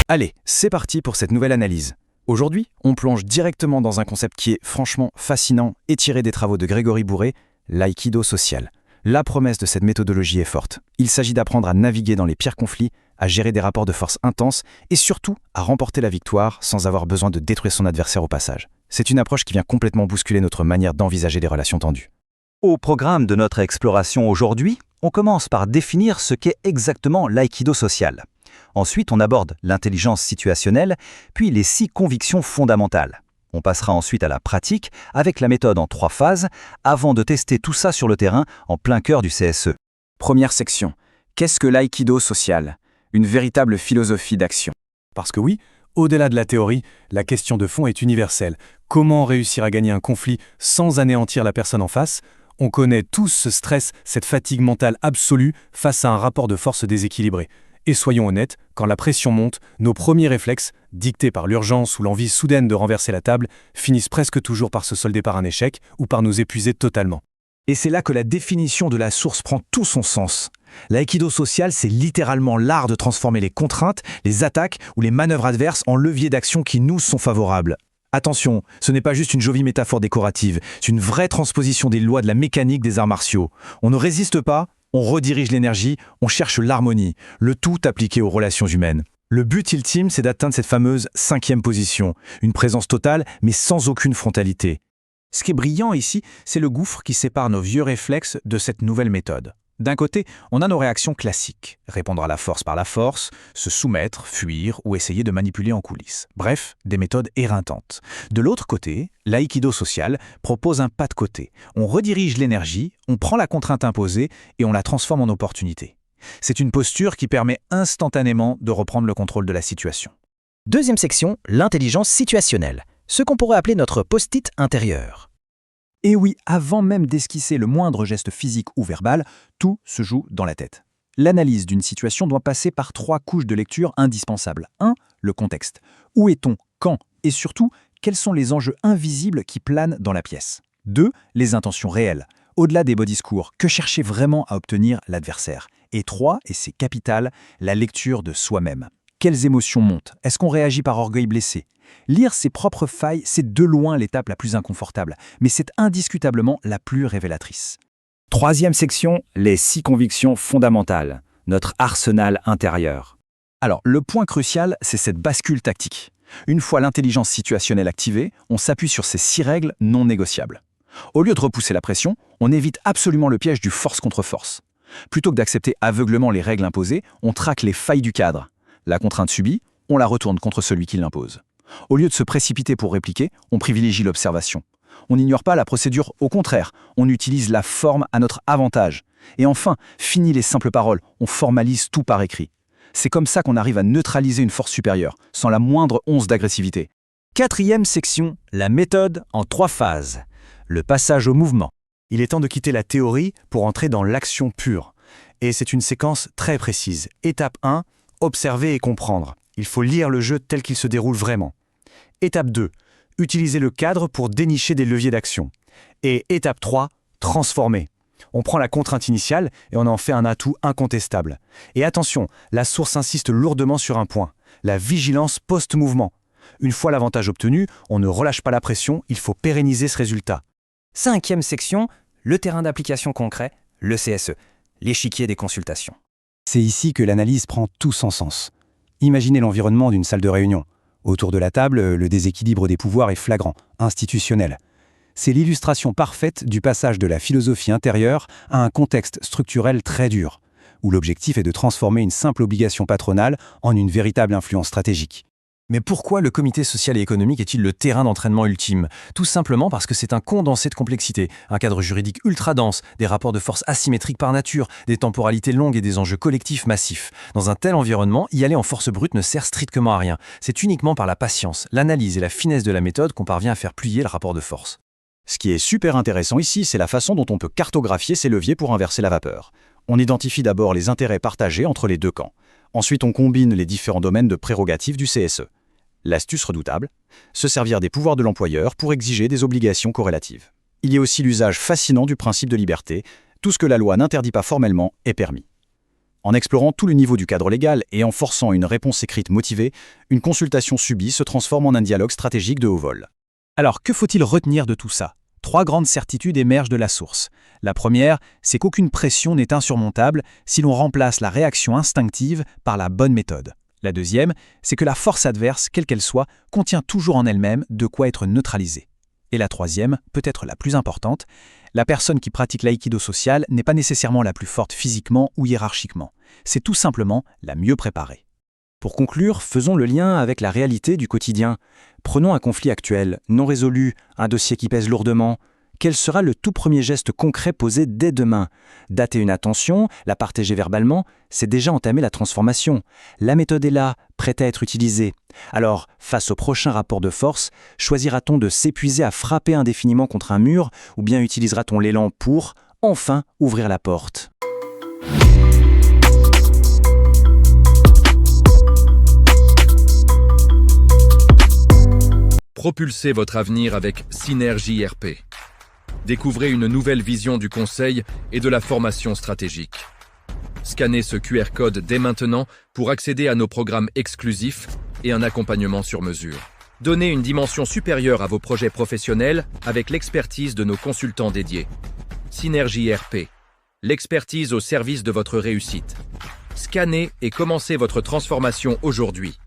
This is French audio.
Allez, c'est parti pour cette nouvelle analyse. Aujourd'hui, on plonge directement dans un concept qui est franchement fascinant et tiré des travaux de Grégory Bourré, l'aïkido social. La promesse de cette méthodologie est forte. Il s'agit d'apprendre à naviguer dans les pires conflits, à gérer des rapports de force intenses et surtout à remporter la victoire sans avoir besoin de détruire son adversaire au passage. C'est une approche qui vient complètement bousculer notre manière d'envisager des relations tendues. Au programme de notre exploration aujourd'hui, on commence par définir ce qu'est exactement l'aïkido social. Ensuite, on aborde l'intelligence situationnelle, puis les 6 convictions fondamentales. On passera ensuite à la pratique avec la méthode en 3 phases, avant de tester tout ça sur le terrain en plein cœur du CSE. Première section. Qu'est-ce que l'aïkido social ? Une véritable philosophie d'action. Parce que oui, au-delà de la théorie, la question de fond est universelle. Comment réussir à gagner un conflit sans anéantir la personne en face ? On connaît tous ce stress, cette fatigue mentale absolue face à un rapport de force déséquilibré. Et soyons honnêtes, quand la pression monte, nos premiers réflexes, dictés par l'urgence ou l'envie soudaine de renverser la table, finissent presque toujours par se solder par un échec ou par nous épuiser totalement. Et c'est là que la définition de la source prend tout son sens. L'aïkido social, c'est littéralement l'art de transformer les contraintes, les attaques ou les manœuvres adverses en leviers d'action qui nous sont favorables. Attention, ce n'est pas juste une jolie métaphore décorative, c'est une vraie transposition des lois de la mécanique des arts martiaux. On ne résiste pas, on redirige l'énergie, on cherche l'harmonie, le tout appliqué aux relations humaines. Le but ultime, c'est d'atteindre cette fameuse 5e position, une présence totale mais sans aucune frontalité. Ce qui est brillant ici, c'est le gouffre qui sépare nos vieux réflexes de cette nouvelle méthode. D'un côté, on a nos réactions classiques, répondre à la force par la force, se soumettre, fuir ou essayer de manipuler en coulisses. Bref, des méthodes éreintantes. De l'autre côté, l'aïkido social propose un pas de côté. On redirige l'énergie, on prend la contrainte imposée et on la transforme en opportunité. C'est une posture qui permet instantanément de reprendre le contrôle de la situation. Deuxième section, l'intelligence situationnelle, ce qu'on pourrait appeler notre post-it intérieur. Et oui, avant même d'esquisser le moindre geste physique ou verbal, tout se joue dans la tête. L'analyse d'une situation doit passer par 3 couches de lecture indispensables. 1. Le contexte. Où est-on ? Quand ? Et surtout, quels sont les enjeux invisibles qui planent dans la pièce ? 2. Les intentions réelles. Au-delà des beaux discours, que chercher vraiment à obtenir l'adversaire ? Et 3, et c'est capital, la lecture de soi-même. Quelles émotions montent ? Est-ce qu'on réagit par orgueil blessé ? Lire ses propres failles, c'est de loin l'étape la plus inconfortable, mais c'est indiscutablement la plus révélatrice. Troisième section, les 6 convictions fondamentales, notre arsenal intérieur. Alors, le point crucial, c'est cette bascule tactique. Une fois l'intelligence situationnelle activée, on s'appuie sur ces 6 règles non négociables. Au lieu de repousser la pression, on évite absolument le piège du force contre force. Plutôt que d'accepter aveuglément les règles imposées, on traque les failles du cadre. La contrainte subie, on la retourne contre celui qui l'impose. Au lieu de se précipiter pour répliquer, on privilégie l'observation. On n'ignore pas la procédure, au contraire, on utilise la forme à notre avantage. Et enfin, fini les simples paroles, on formalise tout par écrit. C'est comme ça qu'on arrive à neutraliser une force supérieure, sans la moindre once d'agressivité. 4e section, la méthode en 3 phases. Le passage au mouvement. Il est temps de quitter la théorie pour entrer dans l'action pure. Et c'est une séquence très précise. Étape 1, observer et comprendre. Il faut lire le jeu tel qu'il se déroule vraiment. Étape 2, utiliser le cadre pour dénicher des leviers d'action. Et étape 3, transformer. On prend la contrainte initiale et on en fait un atout incontestable. Et attention, la source insiste lourdement sur un point, la vigilance post-mouvement. Une fois l'avantage obtenu, on ne relâche pas la pression, il faut pérenniser ce résultat. 5e section, le terrain d'application concret, le CSE, l'échiquier des consultations. C'est ici que l'analyse prend tout son sens. Imaginez l'environnement d'une salle de réunion. Autour de la table, le déséquilibre des pouvoirs est flagrant, institutionnel. C'est l'illustration parfaite du passage de la philosophie intérieure à un contexte structurel très dur, où l'objectif est de transformer une simple obligation patronale en une véritable influence stratégique. Mais pourquoi le comité social et économique est-il le terrain d'entraînement ultime ? Tout simplement parce que c'est un condensé de complexité, un cadre juridique ultra dense, des rapports de force asymétriques par nature, des temporalités longues et des enjeux collectifs massifs. Dans un tel environnement, y aller en force brute ne sert strictement à rien. C'est uniquement par la patience, l'analyse et la finesse de la méthode qu'on parvient à faire plier le rapport de force. Ce qui est super intéressant ici, c'est la façon dont on peut cartographier ces leviers pour inverser la vapeur. On identifie d'abord les intérêts partagés entre les 2 camps. Ensuite, on combine les différents domaines de prérogatives du CSE. L'astuce redoutable, se servir des pouvoirs de l'employeur pour exiger des obligations corrélatives. Il y a aussi l'usage fascinant du principe de liberté, tout ce que la loi n'interdit pas formellement est permis. En explorant tout le niveau du cadre légal et en forçant une réponse écrite motivée, une consultation subie se transforme en un dialogue stratégique de haut vol. Alors, que faut-il retenir de tout ça? 3 grandes certitudes émergent de la source. La première, c'est qu'aucune pression n'est insurmontable si l'on remplace la réaction instinctive par la bonne méthode. La deuxième, c'est que la force adverse, quelle qu'elle soit, contient toujours en elle-même de quoi être neutralisée. Et la troisième, peut-être la plus importante, la personne qui pratique l'aïkido social n'est pas nécessairement la plus forte physiquement ou hiérarchiquement. C'est tout simplement la mieux préparée. Pour conclure, faisons le lien avec la réalité du quotidien. Prenons un conflit actuel, non résolu, un dossier qui pèse lourdement. Quel sera le tout premier geste concret posé dès demain? Dater une attention, la partager verbalement, c'est déjà entamer la transformation. La méthode est là, prête à être utilisée. Alors, face au prochain rapport de force, choisira-t-on de s'épuiser à frapper indéfiniment contre un mur ou bien utilisera-t-on l'élan pour, enfin, ouvrir la porte? Propulsez votre avenir avec Synergie RP. Découvrez une nouvelle vision du conseil et de la formation stratégique. Scannez ce QR code dès maintenant pour accéder à nos programmes exclusifs et un accompagnement sur mesure. Donnez une dimension supérieure à vos projets professionnels avec l'expertise de nos consultants dédiés. Synergie RP, l'expertise au service de votre réussite. Scannez et commencez votre transformation aujourd'hui.